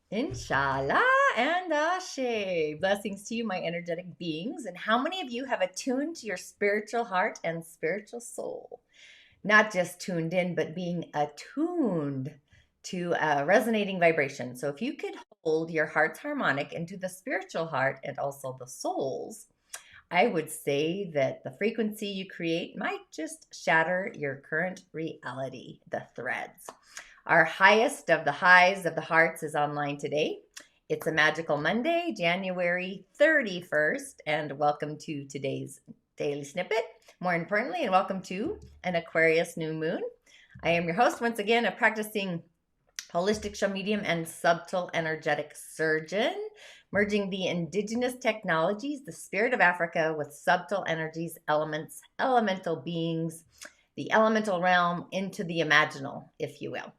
InShalla and Ashe. Blessings to you, my energetic beings. And how many of you have attuned to your spiritual heart and spiritual soul? Not just tuned in, but being attuned to a resonating vibration. So if you could hold your heart's harmonic into the spiritual heart and also the soul's, I would say that the frequency you create might just shatter your current reality, the threads. Our highest of the highs of the hearts is online today. It's a magical Monday, January 31st, and welcome to today's daily snippet. More importantly, and welcome to an Aquarius new moon. I am your host once again, a practicing holistic Sha'medium and subtle energetic surgeon, merging the indigenous technologies, the spirit of Africa, with subtle energies, elements, elemental beings, the elemental realm into the imaginal, if you will.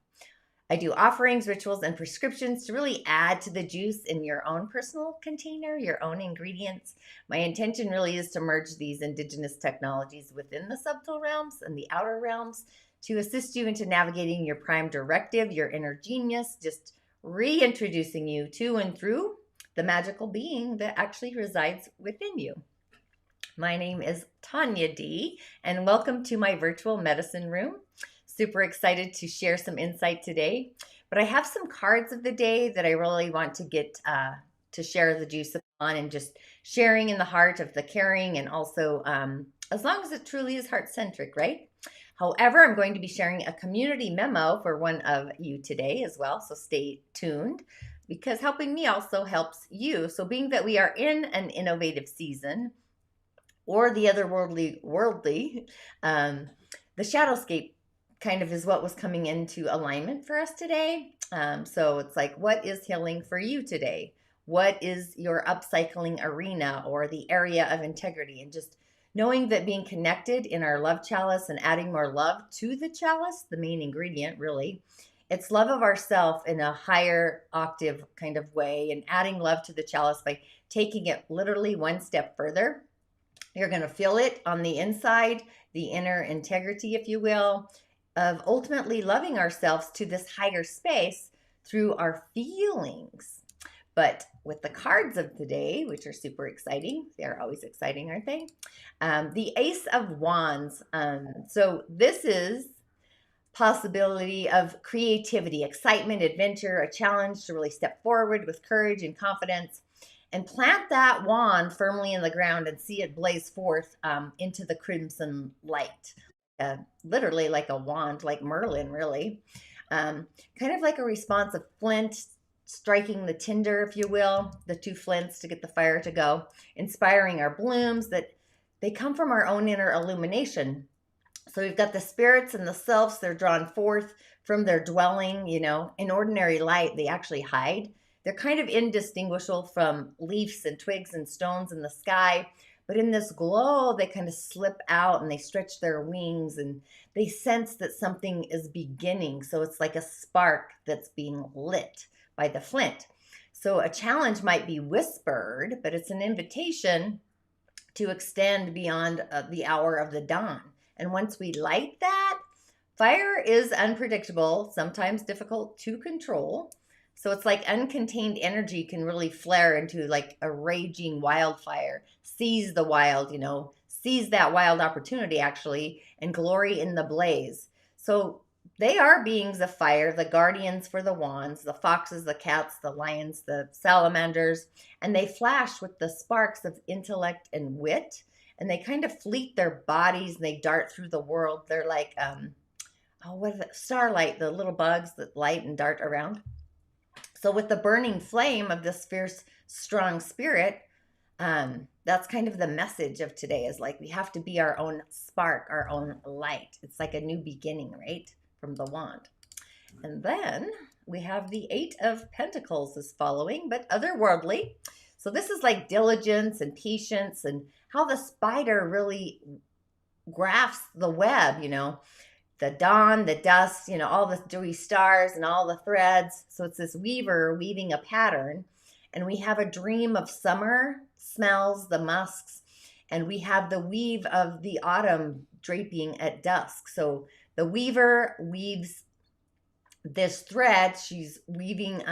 I do offerings, rituals, and prescriptions to really add to the juice in your own personal container, your own ingredients. My intention really is to merge these indigenous technologies within the subtle realms and the outer realms to assist you into navigating your prime directive, your inner genius, just reintroducing you to and through the magical being that actually resides within you. My name is Tonya D, and welcome to my virtual medicine room. Super excited to share some insight today, but I have some cards of the day that I really want to get to share the juice upon, and just sharing in the heart of the caring, and also as long as it truly is heart-centric, right? However, I'm going to be sharing a community memo for one of you today as well, so stay tuned, because helping me also helps you. So being that we are in an innovative season, or the otherworldly, the shadowscape kind of is what was coming into alignment for us today. So it's like, what is healing for you today? What is your upcycling arena or the area of integrity? And just knowing that being connected in our love chalice and adding more love to the chalice, the main ingredient really, it's love of ourself in a higher octave kind of way, and adding love to the chalice by taking it literally one step further. You're going to feel it on the inside, the inner integrity, if you will, of ultimately loving ourselves to this higher space through our feelings. But with the cards of today, which are super exciting, they're always exciting, aren't they? The Ace of Wands. So this is possibility of creativity, excitement, adventure, a challenge to really step forward with courage and confidence, and plant that wand firmly in the ground and see it blaze forth into the crimson light. Literally like a wand, like Merlin, really. Kind of like a response of flint striking the tinder, if you will, the two flints to get the fire to go, inspiring our blooms that they come from our own inner illumination. So we've got the spirits and the selves, they're drawn forth from their dwelling, you know, in ordinary light, they actually hide. They're kind of indistinguishable from leaves and twigs and stones in the sky. But in this glow, they kind of slip out and they stretch their wings and they sense that something is beginning. So it's like a spark that's being lit by the flint. So a challenge might be whispered, but it's an invitation to extend beyond the hour of the dawn. And once we light that, fire is unpredictable, sometimes difficult to control. So it's like uncontained energy can really flare into like a raging wildfire. Seize the wild, you know, seize that wild opportunity actually, and glory in the blaze. So they are beings of fire, the guardians for the wands, the foxes, the cats, the lions, the salamanders, and they flash with the sparks of intellect and wit, and they kind of fleet their bodies and they dart through the world. They're like, what is it? Starlight, the little bugs that light and dart around. So with the burning flame of this fierce, strong spirit, that's kind of the message of today, is like we have to be our own spark, our own light. It's like a new beginning, right? From the wand. And then we have the Eight of Pentacles is following, but otherworldly. So this is like diligence and patience and how the spider really grafts the web, you know. the dawn, the dusk, all the dewy stars and all the threads. So it's this weaver weaving a pattern. And we have a dream of summer smells, the musks, and we have the weave of the autumn draping at dusk. So the weaver weaves this thread. She's weaving,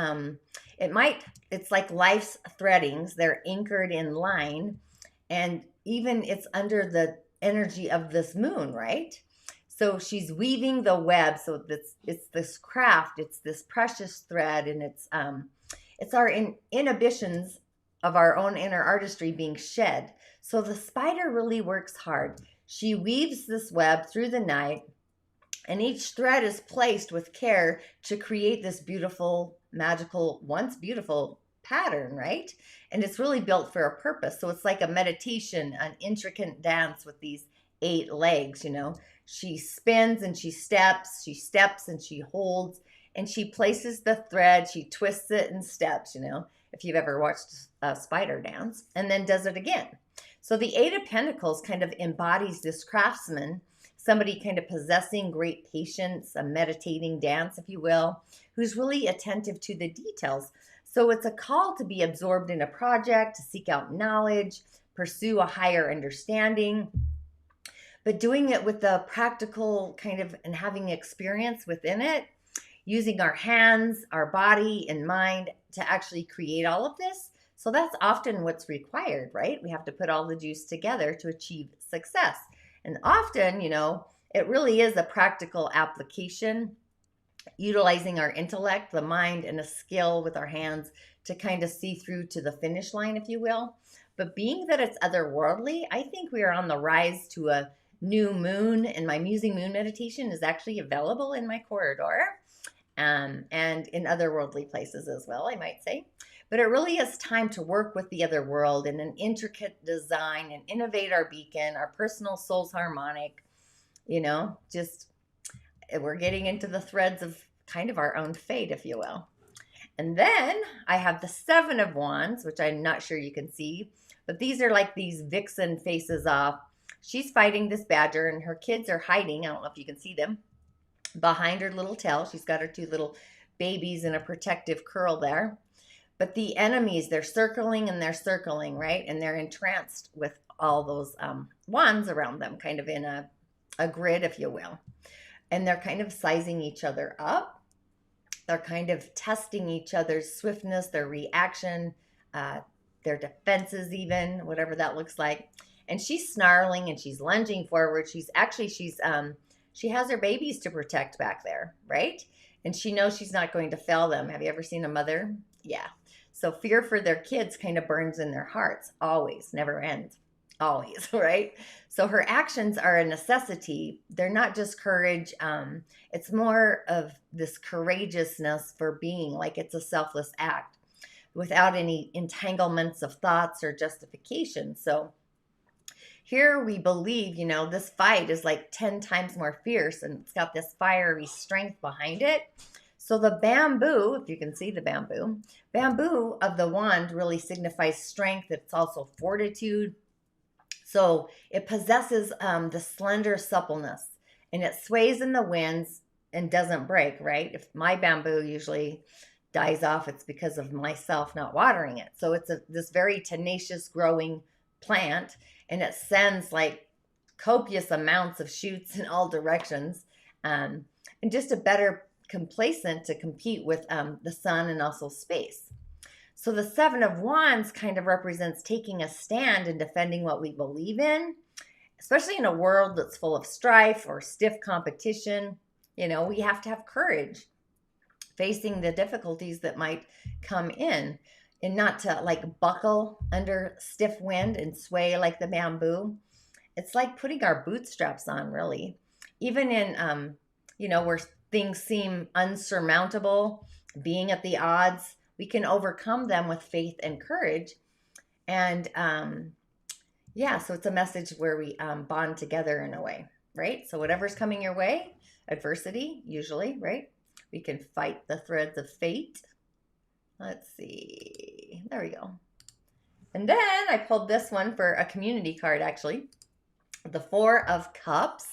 it's like life's threadings. They're anchored in line, and even it's under the energy of this moon, right? So she's weaving the web. So it's this craft, it's this precious thread, and it's our inhibitions of our own inner artistry being shed. So the spider really works hard. She weaves this web through the night, and each thread is placed with care to create this beautiful, magical, once beautiful pattern, right? And it's really built for a purpose. So it's like a meditation, an intricate dance with these 8 legs, She spins and she steps and she holds, and she places the thread, she twists it and steps, if you've ever watched a spider dance, and then does it again. So the 8 of Pentacles kind of embodies this craftsman, somebody kind of possessing great patience, a meditating dance, if you will, who's really attentive to the details. So it's a call to be absorbed in a project, to seek out knowledge, pursue a higher understanding, but doing it with the practical kind of, and having experience within it, using our hands, our body, and mind to actually create all of this. So that's often what's required, right? We have to put all the juice together to achieve success. And often, it really is a practical application, utilizing our intellect, the mind, and a skill with our hands to kind of see through to the finish line, if you will. But being that it's otherworldly, I think we are on the rise to a new moon, and my musing moon meditation is actually available in my corridor, and in otherworldly places as well, I might say. But it really is time to work with the other world in an intricate design and innovate our beacon, our personal soul's harmonic, just we're getting into the threads of kind of our own fate, if you will. And then I have the 7 of Wands, which I'm not sure you can see, but these are like these vixen faces off. She's fighting this badger, and her kids are hiding. I don't know if you can see them behind her little tail. She's got her 2 little babies in a protective curl there. But the enemies, they're circling and they're circling, right? And they're entranced with all those wands around them, kind of in a grid, if you will. And they're kind of sizing each other up. They're kind of testing each other's swiftness, their reaction, their defenses even, whatever that looks like. And she's snarling and she's lunging forward. She has her babies to protect back there, right? And she knows she's not going to fail them. Have you ever seen a mother? Yeah. So fear for their kids kind of burns in their hearts, always, never ends, always, right? So her actions are a necessity. They're not just courage. It's more of this courageousness for being, like it's a selfless act without any entanglements of thoughts or justification. So here we believe, this fight is like 10 times more fierce, and it's got this fiery strength behind it. So the bamboo, if you can see the bamboo of the wand really signifies strength. It's also fortitude. So it possesses the slender suppleness, and it sways in the winds and doesn't break, right? If my bamboo usually dies off, it's because of myself not watering it. So it's this very tenacious growing plant, and it sends like copious amounts of shoots in all directions, and just a better complacent to compete with the sun and also space. So the 7 of Wands kind of represents taking a stand and defending what we believe in, especially in a world that's full of strife or stiff competition. We have to have courage facing the difficulties that might come in, and not to like buckle under stiff wind and sway like the bamboo. It's like putting our bootstraps on, really. Even in, where things seem unsurmountable, being at the odds, we can overcome them with faith and courage. And so it's a message where we bond together in a way, right? So whatever's coming your way, adversity, usually, right? We can fight the threads of fate. Let's see. There we go. And then I pulled this one for a community card, actually. The 4 of Cups.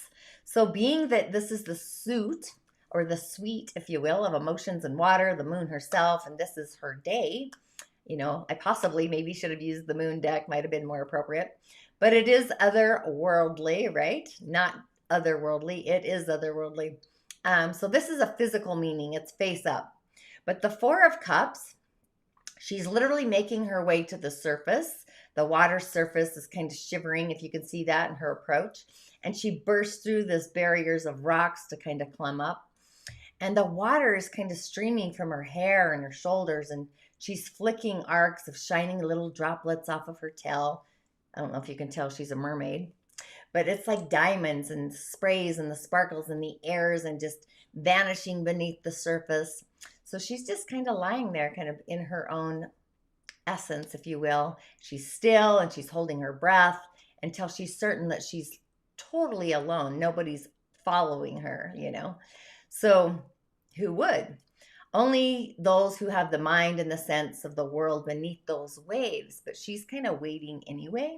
So being that this is the suit or the suite, if you will, of emotions and water, the moon herself, and this is her day, you know, I possibly maybe should have used the moon deck, might have been more appropriate. But it is otherworldly, right? Not otherworldly. It is otherworldly. So this is a physical meaning. It's face up. But the Four of Cups, she's literally making her way to the surface. The water surface is kind of shivering, if you can see that in her approach. And she bursts through these barriers of rocks to kind of climb up. And the water is kind of streaming from her hair and her shoulders, and she's flicking arcs of shining little droplets off of her tail. I don't know if you can tell she's a mermaid, but it's like diamonds and sprays and the sparkles and the airs and just vanishing beneath the surface. So she's just kind of lying there, kind of in her own essence, if you will. She's still and she's holding her breath until she's certain that she's totally alone. Nobody's following her, you know. So who would? Only those who have the mind and the sense of the world beneath those waves. But she's kind of waiting anyway.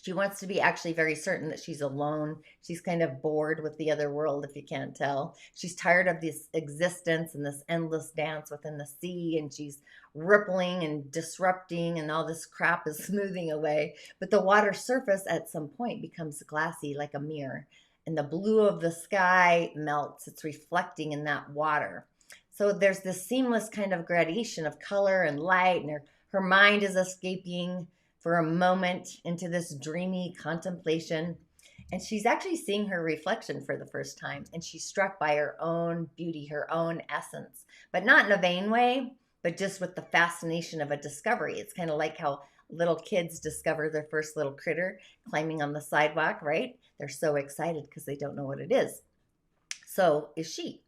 She wants to be actually very certain that she's alone. She's kind of bored with the other world, if you can't tell. She's tired of this existence and this endless dance within the sea, and she's rippling and disrupting, and all this crap is smoothing away. But the water surface at some point becomes glassy like a mirror, and the blue of the sky melts. It's reflecting in that water. So there's this seamless kind of gradation of color and light, and her mind is escaping for a moment into this dreamy contemplation. And she's actually seeing her reflection for the first time. And she's struck by her own beauty, her own essence, but not in a vain way, but just with the fascination of a discovery. It's kind of like how little kids discover their first little critter climbing on the sidewalk, right? They're so excited because they don't know what it is. So is she.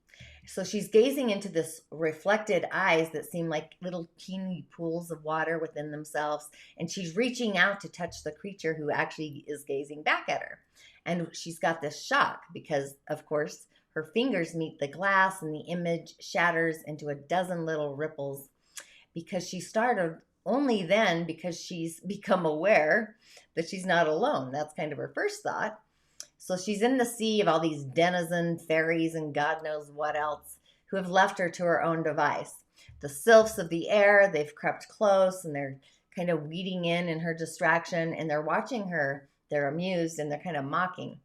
So she's gazing into this reflected eyes that seem like little teeny pools of water within themselves. And she's reaching out to touch the creature who actually is gazing back at her. And she's got this shock because, of course, her fingers meet the glass and the image shatters into a dozen little ripples, because she started only then because she's become aware that she's not alone. That's kind of her first thought. So she's in the sea of all these denizen fairies and God knows what else who have left her to her own device. The sylphs of the air, they've crept close and they're kind of weeding in her distraction, and they're watching her. They're amused and they're kind of mocking.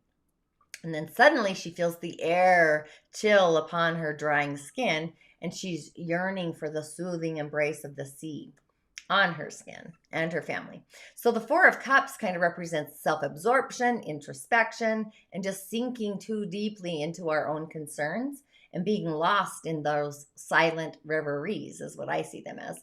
And then suddenly she feels the air chill upon her drying skin, and she's yearning for the soothing embrace of the sea on her skin and her family. So the Four of Cups kind of represents self-absorption, introspection, and just sinking too deeply into our own concerns and being lost in those silent reveries is what I see them as.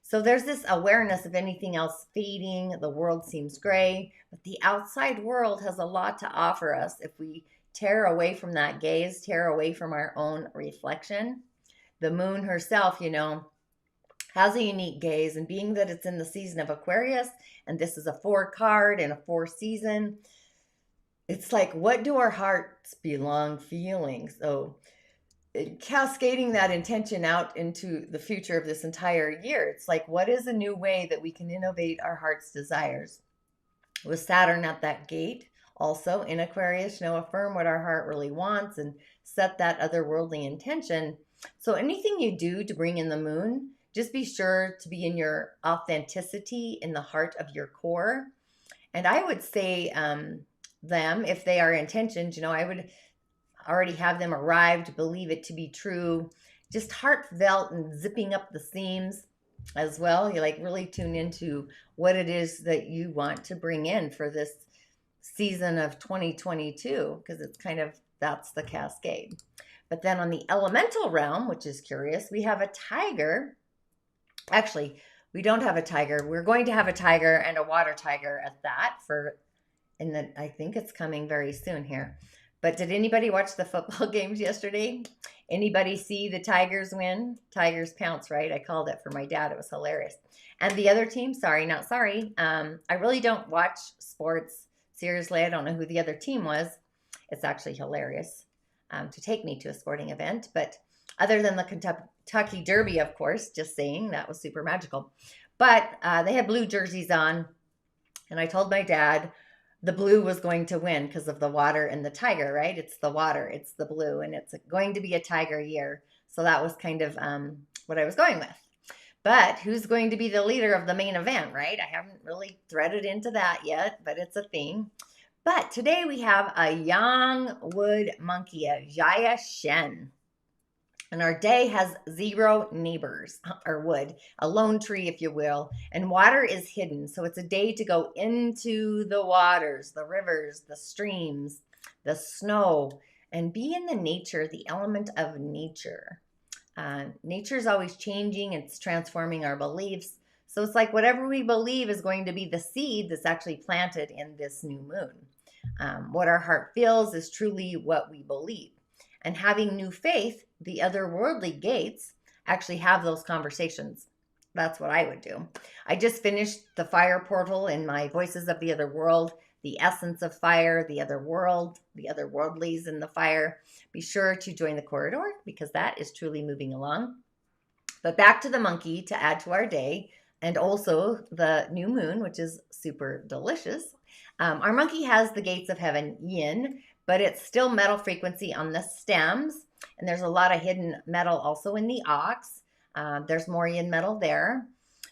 So there's this awareness of anything else fading. The world seems gray, but the outside world has a lot to offer us if we tear away from that gaze, tear away from our own reflection. The moon herself, you know, has a unique gaze, and being that it's in the season of Aquarius, and this is a 4 card and a 4 season, it's like, what do our hearts belong feeling? So cascading that intention out into the future of this entire year, it's like, what is a new way that we can innovate our heart's desires? With Saturn at that gate, also in Aquarius, you know, affirm what our heart really wants and set that otherworldly intention. So anything you do to bring in the moon, just be sure to be in your authenticity, in the heart of your core. And I would say them, if they are intentions, you know, I would already have them arrived, believe it to be true, just heartfelt and zipping up the seams as well. You like really tune into what it is that you want to bring in for this season of 2022, because it's kind of, that's the cascade. But then on the elemental realm, which is curious, we have a tiger. Actually, we don't have a tiger. We're going to have a tiger and a water tiger at that I think it's coming very soon here. But did anybody watch the football games yesterday? Anybody see the Tigers win? Tigers pounce, right? I called it for my dad. It was hilarious. And the other team, sorry, not sorry. I really don't watch sports. Seriously, I don't know who the other team was. It's actually hilarious to take me to a sporting event. But other than the Kentucky Derby, of course, just saying, that was super magical. But they had blue jerseys on. And I told my dad, the blue was going to win because of the water and the tiger, right? It's the water, it's the blue, and it's going to be a tiger year. So that was kind of what I was going with. But who's going to be the leader of the main event, right? I haven't really threaded into that yet, but it's a theme. But today we have a young wood monkey, a Jia Shen. And our day has 0 neighbors, or wood, a lone tree, if you will. And water is hidden. So it's a day to go into the waters, the rivers, the streams, the snow, and be in the nature, the element of nature. Nature is always changing. It's transforming our beliefs. So it's like whatever we believe is going to be the seed that's actually planted in this new moon. What our heart feels is truly what we believe. And having new faith, the otherworldly gates actually have those conversations. That's what I would do. I just finished the fire portal in my Voices of the Other World, the essence of fire, the other world, the otherworldlies in the fire. Be sure to join the corridor because that is truly moving along. But back to the monkey to add to our day, and also the new moon, which is super delicious. Our monkey has the gates of heaven, yin, but it's still metal frequency on the stems. And there's a lot of hidden metal also in the ox. There's more yin metal there.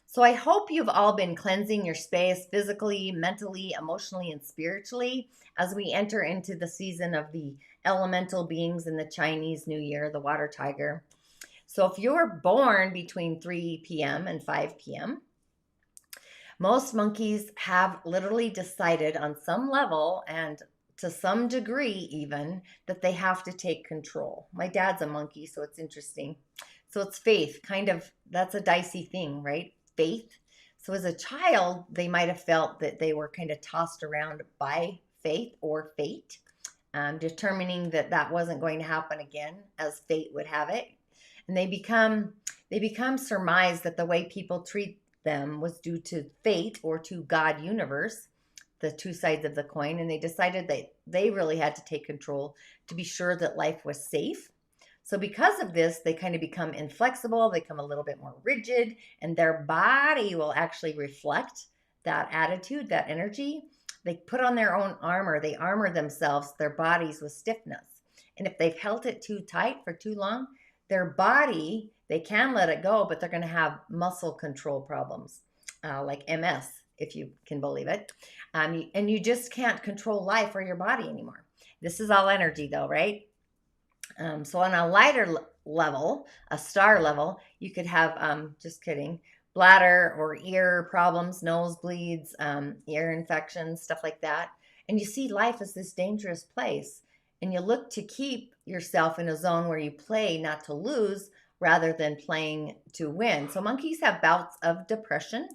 So I hope you've all been cleansing your space physically, mentally, emotionally, and spiritually as we enter into the season of the elemental beings in the Chinese New Year, the water tiger. So if you're born between 3 p.m. and 5 p.m., most monkeys have literally decided on some level and to some degree even that they have to take control. My dad's a monkey, so it's interesting. So it's faith, kind of, that's a dicey thing, right? Faith. So as a child, they might have felt that they were kind of tossed around by faith or fate, determining that that wasn't going to happen again as fate would have it. And they become surmised that the way people treat them was due to fate or to God universe, the two sides of the coin, and they decided that they really had to take control to be sure that life was safe. So because of this, they kind of become inflexible, they become a little bit more rigid, and their body will actually reflect that attitude, that energy. They put on their own armor, they armor themselves, their bodies with stiffness. And if they've held it too tight for too long, their body, they can let it go, but they're going to have muscle control problems, like MS, if you can believe it. And you just can't control life or your body anymore. This is all energy though, right? So on a lighter level, a star level, you could have, just kidding, bladder or ear problems, nosebleeds, ear infections, stuff like that. And you see life as this dangerous place. And you look to keep yourself in a zone where you play not to lose rather than playing to win. So monkeys have bouts of depression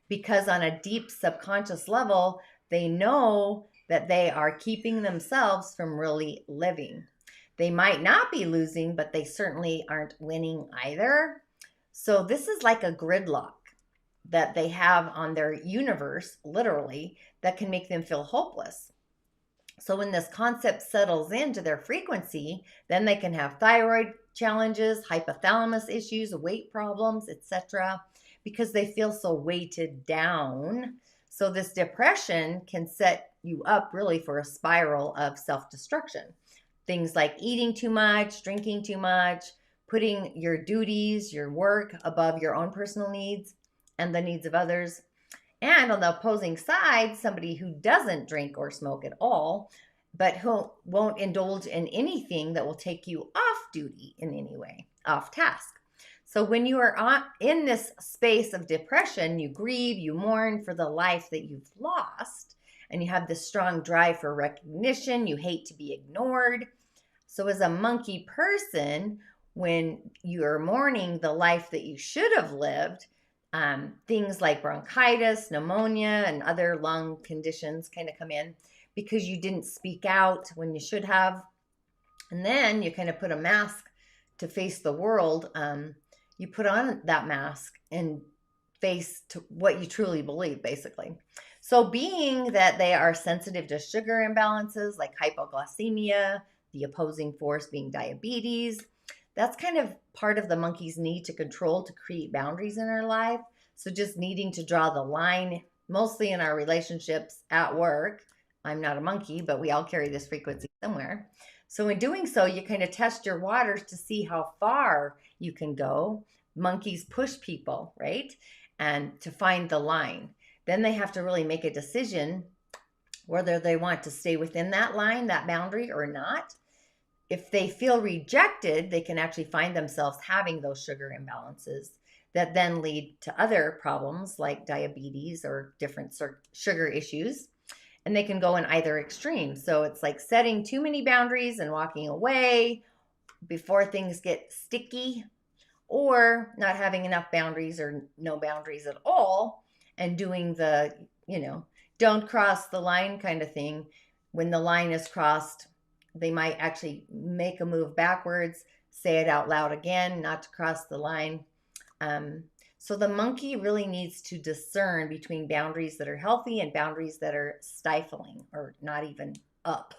because on a deep subconscious level, they know that they are keeping themselves from really living. They might not be losing, but they certainly aren't winning either. So this is like a gridlock that they have on their universe, literally, that can make them feel hopeless. So when this concept settles into their frequency, then they can have thyroid challenges, hypothalamus issues, weight problems, etc., because they feel so weighted down. So this depression can set you up really for a spiral of self-destruction. Things like eating too much, drinking too much, putting your duties, your work above your own personal needs and the needs of others. And on the opposing side, somebody who doesn't drink or smoke at all, but who won't indulge in anything that will take you off duty in any way, off task. So when you are in this space of depression, you grieve, you mourn for the life that you've lost, and you have this strong drive for recognition. You hate to be ignored. So as a monkey person, when you're mourning the life that you should have lived, things like bronchitis, pneumonia, and other lung conditions kind of come in because you didn't speak out when you should have. And then you kind of put a mask to face the world. You put on that mask and face to what you truly believe, basically. So being that they are sensitive to sugar imbalances like hypoglycemia, the opposing force being diabetes, that's kind of part of the monkey's need to control, to create boundaries in our life. So just needing to draw the line, mostly in our relationships, at work, I'm not a monkey, but we all carry this frequency somewhere. So in doing so, you kind of test your waters to see how far you can go. Monkeys push people, right? And to find the line. Then they have to really make a decision whether they want to stay within that line, that boundary, or not. If they feel rejected, they can actually find themselves having those sugar imbalances that then lead to other problems like diabetes or different sugar issues. And they can go in either extreme. So it's like setting too many boundaries and walking away before things get sticky, or not having enough boundaries or no boundaries at all and doing the, don't cross the line kind of thing. When the line is crossed, they might actually make a move backwards, say it out loud again, not to cross the line. So the monkey really needs to discern between boundaries that are healthy and boundaries that are stifling or not even up.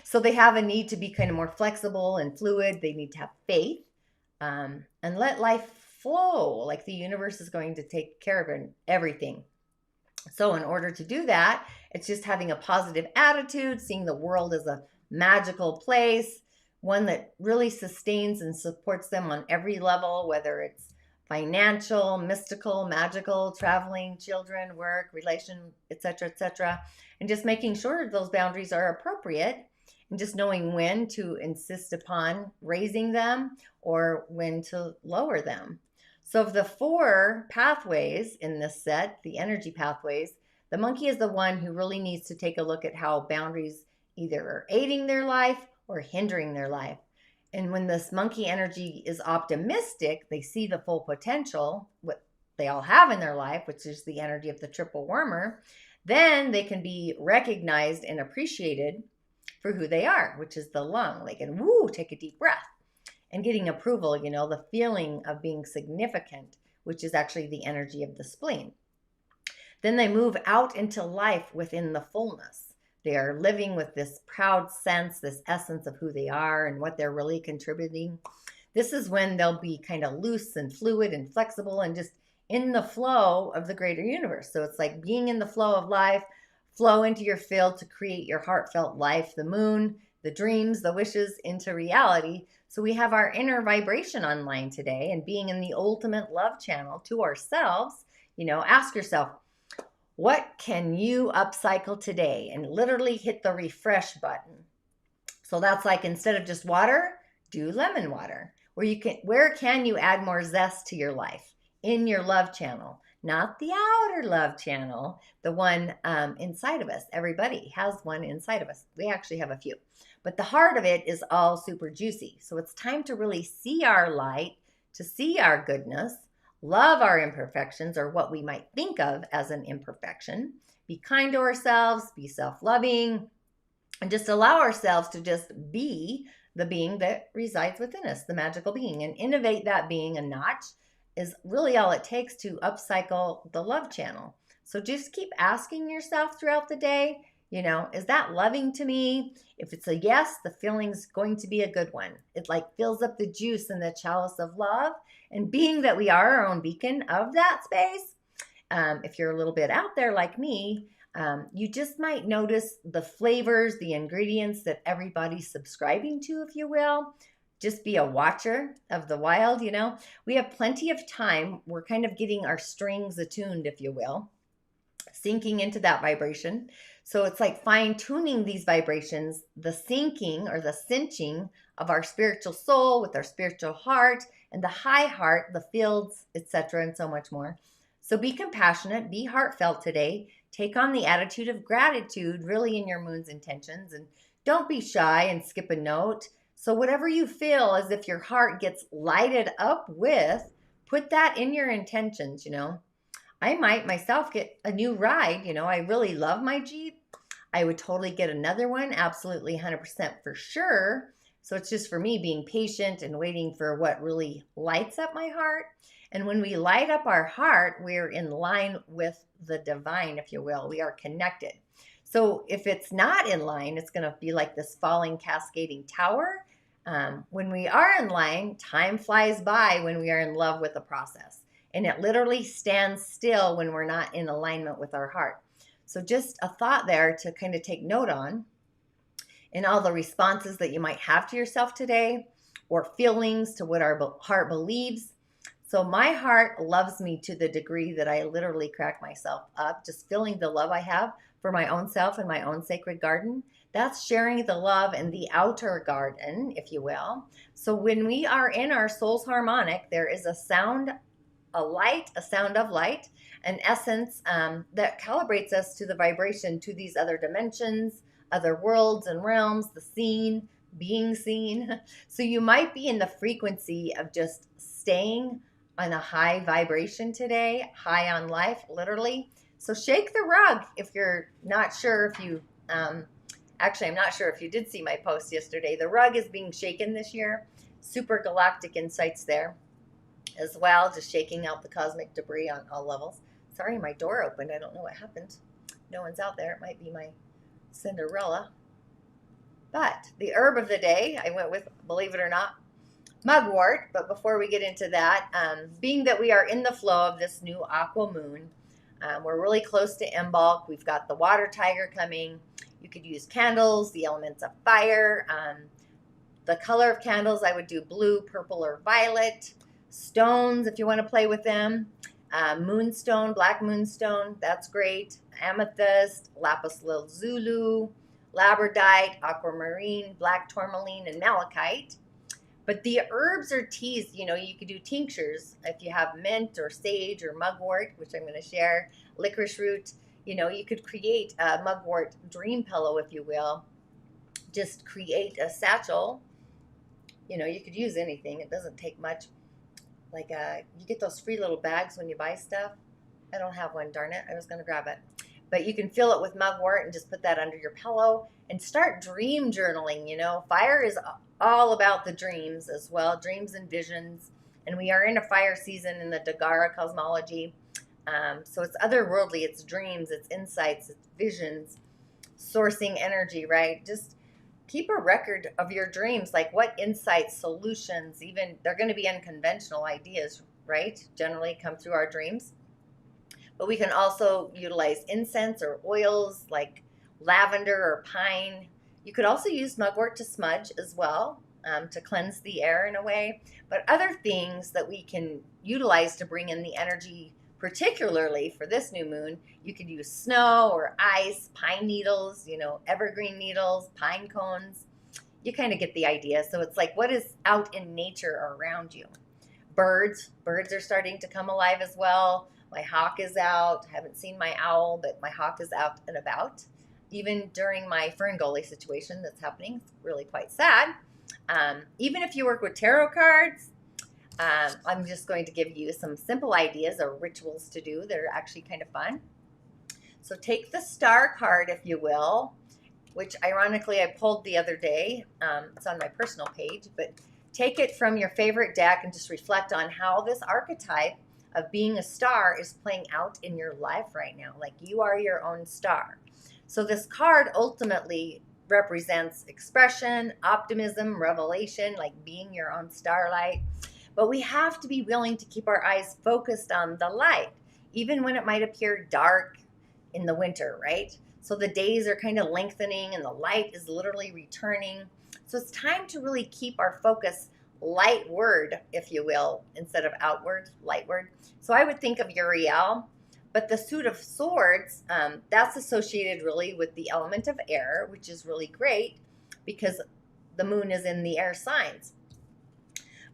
So they have a need to be kind of more flexible and fluid. They need to have faith and let life flow, like the universe is going to take care of everything. So in order to do that, it's just having a positive attitude, seeing the world as a magical place, one that really sustains and supports them on every level, whether it's financial, mystical, magical, traveling, children, work, relation, etc., and just making sure those boundaries are appropriate and just knowing when to insist upon raising them or when to lower them. So of the 4 pathways in this set, the energy pathways, the monkey is the one who really needs to take a look at how boundaries either are aiding their life or hindering their life. And when this monkey energy is optimistic, they see the full potential, what they all have in their life, which is the energy of the triple wormer, then they can be recognized and appreciated for who they are, which is the lung. They can, take a deep breath and getting approval, the feeling of being significant, which is actually the energy of the spleen. Then they move out into life within the fullness. They are living with this proud sense, this essence of who they are and what they're really contributing. This is when they'll be kind of loose and fluid and flexible and just in the flow of the greater universe. So it's like being in the flow of life, flow into your field to create your heartfelt life, the moon, the dreams, the wishes into reality. So we have our inner vibration online today and being in the ultimate love channel to ourselves. Ask yourself, what can you upcycle today? And literally hit the refresh button. So that's like, instead of just water, do lemon water. Where can you add more zest to your life? In your love channel, not the outer love channel, the one inside of us. Everybody has one inside of us. We actually have a few. But the heart of it is all super juicy. So it's time to really see our light, to see our goodness, love our imperfections, or what we might think of as an imperfection, be kind to ourselves, be self-loving, and just allow ourselves to just be the being that resides within us, the magical being, and innovate that being a notch is really all it takes to upcycle the love channel. So just keep asking yourself throughout the day, is that loving to me? If it's a yes, the feeling's going to be a good one. It like fills up the juice in the chalice of love. And being that we are our own beacon of that space, if you're a little bit out there like me, you just might notice the flavors, the ingredients that everybody's subscribing to, if you will. Just be a watcher of the wild, We have plenty of time. We're kind of getting our strings attuned, if you will, sinking into that vibration. So it's like fine-tuning these vibrations, the syncing or the cinching of our spiritual soul with our spiritual heart and the high heart, the fields, etc., and so much more. So be compassionate, be heartfelt today. Take on the attitude of gratitude really in your moon's intentions, and don't be shy and skip a note. So whatever you feel as if your heart gets lighted up with, put that in your intentions, I might myself get a new ride. I really love my Jeep. I would totally get another one, absolutely 100% for sure. So it's just for me being patient and waiting for what really lights up my heart. And when we light up our heart, we're in line with the divine, if you will. We are connected. So if it's not in line, it's going to be like this falling, cascading tower. When we are in line, time flies by when we are in love with the process. And it literally stands still when we're not in alignment with our heart. So just a thought there to kind of take note on in all the responses that you might have to yourself today, or feelings to what our heart believes. So my heart loves me to the degree that I literally crack myself up just feeling the love I have for my own self and my own sacred garden. That's sharing the love in the outer garden, if you will. So when we are in our soul's harmonic, there is a sound, a light, a sound of light, an essence that calibrates us to the vibration, to these other dimensions, other worlds and realms, the seen, being seen. So you might be in the frequency of just staying on a high vibration today, high on life, literally. So shake the rug if you're not sure if you, actually, I'm not sure if you did see my post yesterday. The rug is being shaken this year. Super galactic insights there as well, just shaking out the cosmic debris on all levels. Sorry, my door opened. I don't know what happened. No one's out there. It might be my Cinderella. But the herb of the day, I went with, believe it or not, mugwort. But before we get into that, being that we are in the flow of this new aqua moon, we're really close to Imbolc. We've got the water tiger coming. You could use candles, the elements of fire. The color of candles, I would do blue, purple, or violet. Stones, if you want to play with them. Moonstone, black moonstone, that's great. Amethyst, lapis lazuli, labradorite, aquamarine, black tourmaline, and malachite. But the herbs or teas, you know, you could do tinctures if you have mint or sage or mugwort, which I'm going to share, licorice root. You know, you could create a mugwort dream pillow, if you will. Just create a satchel. You know, you could use anything. It doesn't take much. Like you get those free little bags when you buy stuff. I don't have one, darn it. I was going to grab it. But you can fill it with mugwort and just put that under your pillow and start dream journaling. You know, fire is all about the dreams as well, dreams and visions. And we are in a fire season in the Dagara cosmology. So it's otherworldly, it's dreams, it's insights, it's visions, sourcing energy, right? Just keep a record of your dreams, like what insights, solutions, even they're going to be unconventional ideas, right? Generally come through our dreams. But we can also utilize incense or oils like lavender or pine. You could also use mugwort to smudge as well, to cleanse the air in a way. But other things that we can utilize to bring in the energy, particularly for this new moon, you could use snow or ice, pine needles, you know, evergreen needles, pine cones. You kind of get the idea. So it's like, what is out in nature around you? Birds are starting to come alive as well. My hawk is out. I haven't seen my owl, but my hawk is out and about. Even during my ferngully situation that's happening, it's really quite sad. Even if you work with tarot cards, I'm just going to give you some simple ideas or rituals to do that are actually kind of fun. So take the star card, if you will, which ironically I pulled the other day. It's on my personal page, but take it from your favorite deck and just reflect on how this archetype of being a star is playing out in your life right now. Like you are your own star. So this card ultimately represents expression, optimism, revelation, like being your own starlight. But we have to be willing to keep our eyes focused on the light, even when it might appear dark in the winter, right? So the days are kind of lengthening and the light is literally returning. So it's time to really keep our focus lightward, if you will, instead of outward, lightward. So I would think of Uriel, but the suit of swords, that's associated really with the element of air, which is really great because the moon is in the air signs.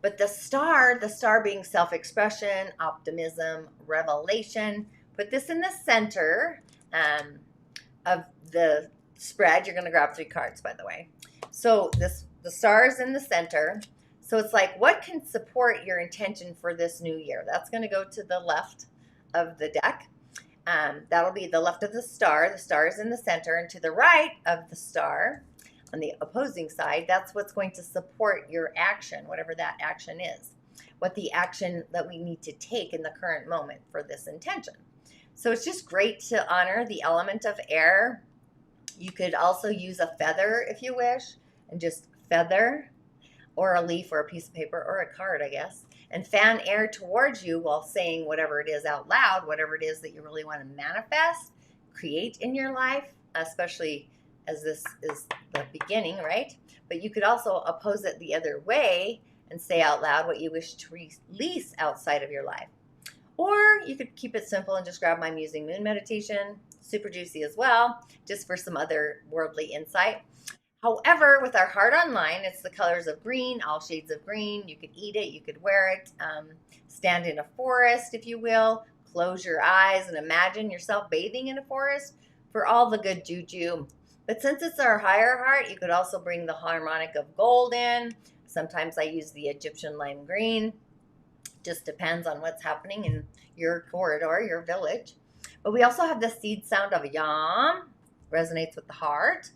But the star being self-expression, optimism, revelation, put this in the center of the spread. You're going to grab 3 cards, by the way. So the star is in the center. So it's like, what can support your intention for this new year? That's going to go to the left of the deck. That'll be the left of the star. The star is in the center. And to the right of the star, on the opposing side, that's what's going to support your action, whatever that action is. What the action that we need to take in the current moment for this intention. So it's just great to honor the element of air. You could also use a feather if you wish, and just feather, or a leaf or a piece of paper or a card, I guess, and fan air towards you while saying whatever it is out loud, whatever it is that you really want to manifest. create in your life, especially as this is the beginning, right? But you could also oppose it the other way and say out loud what you wish to release outside of your life. Or you could keep it simple and just grab my Musing Moon meditation, super juicy as well, just for some other worldly insight. However, with our heart online, it's the colors of green, all shades of green. You could eat it, you could wear it, stand in a forest, if you will. Close your eyes and imagine yourself bathing in a forest for all the good juju. But since it's our higher heart, you could also bring the harmonic of gold in. Sometimes I use the Egyptian lime green. Just depends on what's happening in your corridor, your village. But we also have the seed sound of yam, resonates with the heart.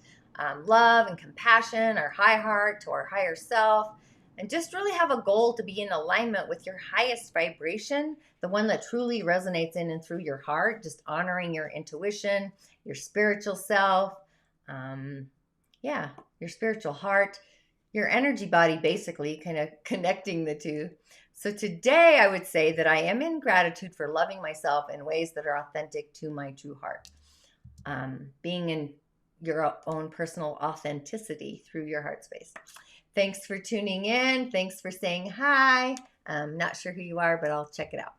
Love and compassion, our high heart to our higher self, and just really have a goal to be in alignment with your highest vibration, the one that truly resonates in and through your heart, just honoring your intuition, your spiritual self, your spiritual heart, your energy body, basically kind of connecting the two. So today I would say that I am in gratitude for loving myself in ways that are authentic to my true heart. Being in your own personal authenticity through your heart space. Thanks for tuning in. Thanks for saying hi. I'm not sure who you are, but I'll check it out.